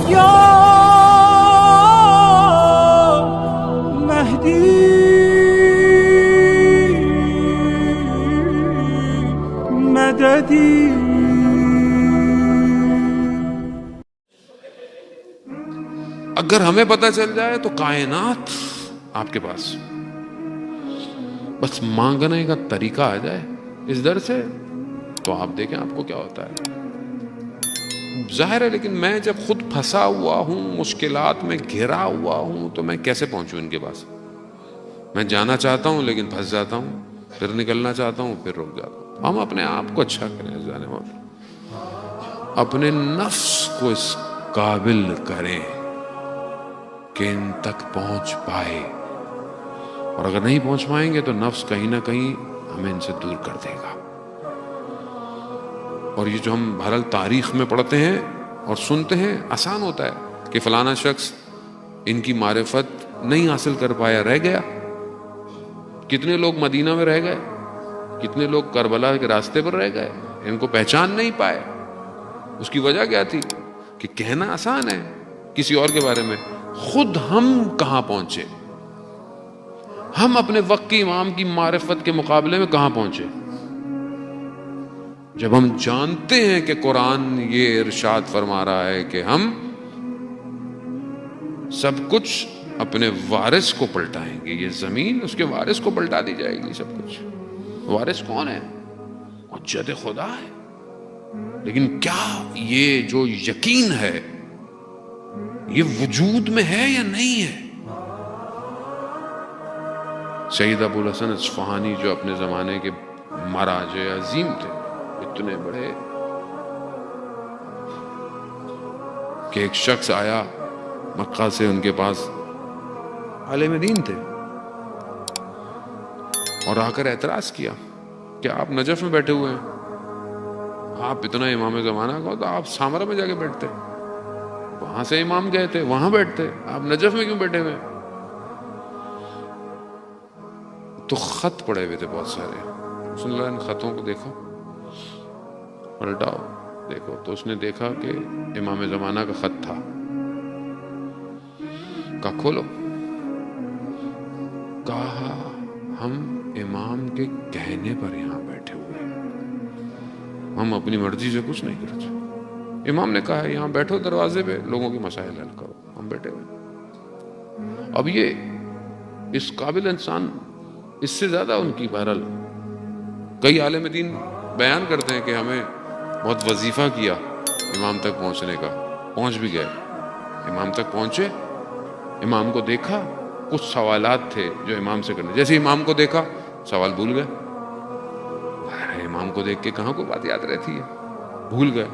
یا مہدی مددی. اگر ہمیں پتہ چل جائے تو کائنات آپ کے پاس، بس مانگنے کا طریقہ آ جائے اس در سے تو آپ دیکھیں آپ کو کیا ہوتا ہے. ظاہر ہے لیکن میں جب خود پھنسا ہوا ہوں، مشکلات میں گھرا ہوا ہوں، تو میں کیسے پہنچوں ان کے پاس؟ میں جانا چاہتا ہوں لیکن پھنس جاتا ہوں، پھر نکلنا چاہتا ہوں پھر رک جاتا ہوں. ہم اپنے آپ کو اچھا کریں، جانے والے اپنے نفس کو اس قابل کریں کہ ان تک پہنچ پائے، اور اگر نہیں پہنچ پائیں گے تو نفس کہیں نہ کہیں ہمیں ان سے دور کر دے گا. اور یہ جو ہم بہرحال تاریخ میں پڑھتے ہیں اور سنتے ہیں، آسان ہوتا ہے کہ فلانا شخص ان کی معرفت نہیں حاصل کر پایا، رہ گیا. کتنے لوگ مدینہ میں رہ گئے، کتنے لوگ کربلا کے راستے پر رہ گئے، ان کو پہچان نہیں پائے. اس کی وجہ کیا تھی؟ کہ کہنا آسان ہے کسی اور کے بارے میں، خود ہم کہاں پہنچے؟ ہم اپنے وقت کی امام کی معرفت کے مقابلے میں کہاں پہنچے؟ جب ہم جانتے ہیں کہ قرآن یہ ارشاد فرما رہا ہے کہ ہم سب کچھ اپنے وارث کو پلٹائیں گے، یہ زمین اس کے وارث کو پلٹا دی جائے گی سب کچھ. وارث کون ہے؟ حجت خدا ہے. لیکن کیا یہ جو یقین ہے یہ وجود میں ہے یا نہیں ہے؟ سید ابو الحسن اصفہانی جو اپنے زمانے کے مہاراج عظیم تھے، اتنے بڑے، کہ ایک شخص آیا مکہ سے ان کے پاس، عالم دین تھے، اور آ کر اعتراض کیا کہ آپ نجف میں بیٹھے ہوئے ہیں، آپ اتنا امام زمانہ کو تو آپ سامرا میں جا کے بیٹھتے، وہاں سے امام گئے تھے وہاں بیٹھتے، آپ نجف میں کیوں بیٹھے ہوئے؟ تو خط پڑے ہوئے تھے بہت سارے. رسول اللہ نے خطوں کو دیکھا، پلٹاؤ دیکھو، تو اس نے دیکھا کہ امام زمانہ کا خط تھا. کہا کھولو. کہا ہم امام کے کہنے پر یہاں بیٹھے ہوئے ہیں، ہم اپنی مرضی سے کچھ نہیں کرتے. امام نے کہا یہاں بیٹھو دروازے پہ، لوگوں کی مسائل حل کرو، ہم بیٹھے ہوئے. اب یہ اس قابل انسان، اس سے زیادہ ان کی بہرحال کئی عالم دین بیان کرتے ہیں کہ ہمیں بہت وظیفہ کیا امام تک پہنچنے کا، پہنچ بھی گئے. امام تک پہنچے، امام کو دیکھا، کچھ سوالات تھے جو امام سے کرنے، جیسے امام کو دیکھا سوال بھول گئے. امام کو دیکھ کے کہاں کوئی بات یاد رہتی ہے، بھول گئے.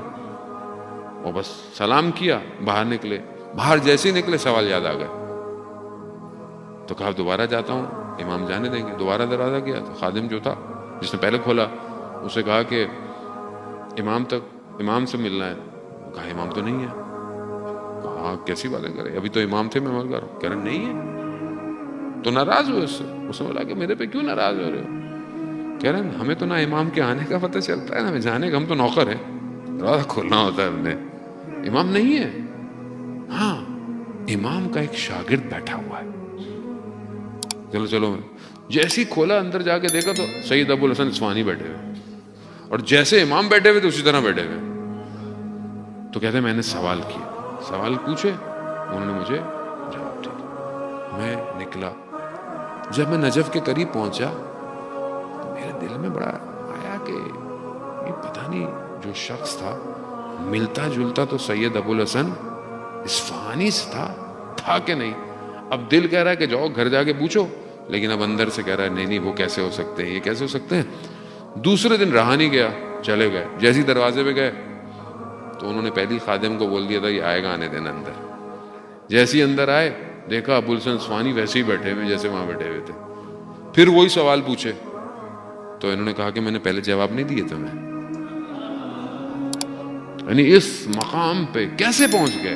اور بس سلام کیا، باہر نکلے، باہر جیسے ہی نکلے سوال یاد آ گئے. تو کہا دوبارہ جاتا ہوں، امام جانے دیں گے. دوبارہ دروازہ کیا تو خادم جو تھا جس نے پہلے کھولا، اسے کہا کہ امام سے ملنا ہے. کہا امام تو نہیں ہے. کہا کیسی باتیں کرے، ابھی تو امام تھے، میں مل کر کہہ رہے نہیں ہے. تو ناراض ہوئے اس سے. اس نے بولا کہ میرے پہ کیوں ناراض ہو رہے ہو؟ کہہ رہے ہیں ہمیں تو نہ امام کے آنے کا پتہ چلتا ہے نہ ہمیں جانے کا، ہم تو نوکر ہیں، دروازہ کھولنا ہوتا ہے ہم نے. امام نہیں ہے. ہاں امام کا ایک شاگرد بیٹھا ہوا ہے. چلو چلو. جیسے ہی کھولا اندر جا کے دیکھا تو سید ابو الحسن اصفہانی بیٹھے ہوئے، اور جیسے امام بیٹھے ہوئے تو اسی طرح بیٹھے ہوئے. تو کہتے ہیں میں نے سوال کیا، سوال پوچھے، انہوں نے مجھے جواب دیا. میں نکلا. جب میں نجف کے قریب پہنچا تو میرے دل میں بڑا آیا کہ یہ پتہ نہیں جو شخص تھا ملتا جلتا تو سید ابو الحسن اصفہانی سے تھا کہ نہیں. اب دل کہہ رہا ہے کہ جاؤ گھر جا کے پوچھو، لیکن اب اندر سے کہہ رہا ہے نہیں وہ کیسے ہو سکتے ہیں، یہ کیسے ہو سکتے ہیں. دوسرے دن رہا نہیں گیا، چلے گئے. جیسے ہی دروازے پہ گئے تو انہوں نے پہلی خادم کو بول دیا تھا یہ آئے گا، آنے دینا اندر. جیسے ہی اندر آئے دیکھا ابو الحسن اصفہانی ویسے ہی بیٹھے ہوئے جیسے وہاں بیٹھے ہوئے تھے. پھر وہی سوال پوچھے تو انہوں نے کہا کہ میں نے پہلے جواب نہیں دیے تمہیں. یعنی اس مقام پہ کیسے پہنچ گئے؟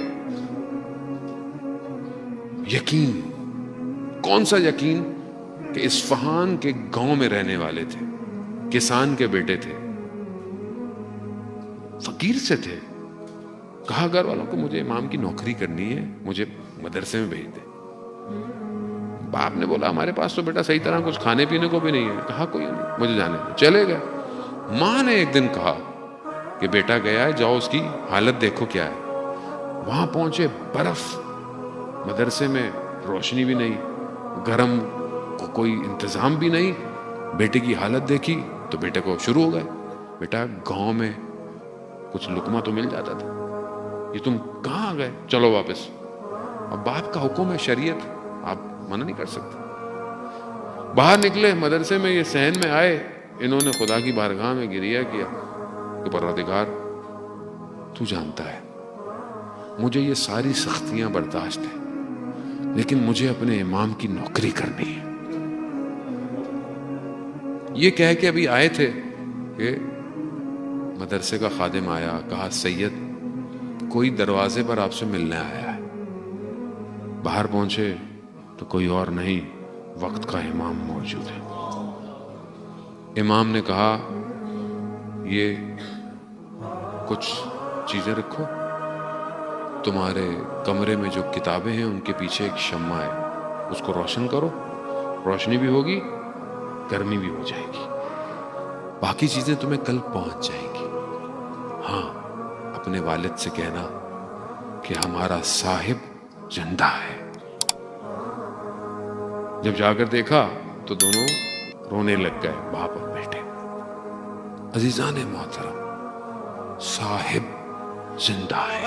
یقین. کون سا یقین؟ کہ اصفہان کے گاؤں میں رہنے والے تھے، کسان کے بیٹے تھے، فقیر سے تھے، کہا گھر والوں کو مجھے امام کی نوکری کرنی ہے, مجھے مدرسے میں بھیج دے. باپ نے بولا ہمارے پاس تو بیٹا صحیح طرح کچھ کھانے پینے کو بھی نہیں ہے. کہا کوئی نہیں, مجھے جانے دو. چلے گئے. ماں نے ایک دن کہا کہ بیٹا گیا ہے, جاؤ اس کی حالت دیکھو کیا ہے. وہاں پہنچے, برف, مدرسے میں روشنی بھی نہیں, گرم کو کوئی انتظام بھی نہیں. بیٹے کی حالت دیکھی تو بیٹے کو شروع ہو گئے, بیٹا گاؤں میں کچھ لقمہ تو مل جاتا تھا, یہ تم کہاں گئے, چلو واپس. اب باپ کا حکم ہے, شریعت, آپ منع نہیں کر سکتے. باہر نکلے مدرسے میں, یہ صحن میں آئے, انہوں نے خدا کی بارگاہ میں گریہ کیا کہ پروردگار تو جانتا ہے مجھے یہ ساری سختیاں برداشت ہیں, لیکن مجھے اپنے امام کی نوکری کرنی ہے. یہ کہہ کے ابھی آئے تھے کہ مدرسے کا خادم آیا, کہا سید کوئی دروازے پر آپ سے ملنے آیا ہے. باہر پہنچے تو کوئی اور نہیں, وقت کا امام موجود ہے. امام نے کہا یہ کچھ چیزیں رکھو, تمہارے کمرے میں جو کتابیں ہیں ان کے پیچھے ایک شمع ہے, اس کو روشن کرو, روشنی بھی ہوگی, گرمی بھی ہو جائے گی, باقی چیزیں تمہیں کل پہنچ جائیں گی. ہاں, اپنے والد سے کہنا کہ ہمارا صاحب زندہ ہے. جب جا کر دیکھا تو دونوں رونے لگ گئے, باپ اور بیٹے. عزیزان محترم, صاحب زندہ ہے.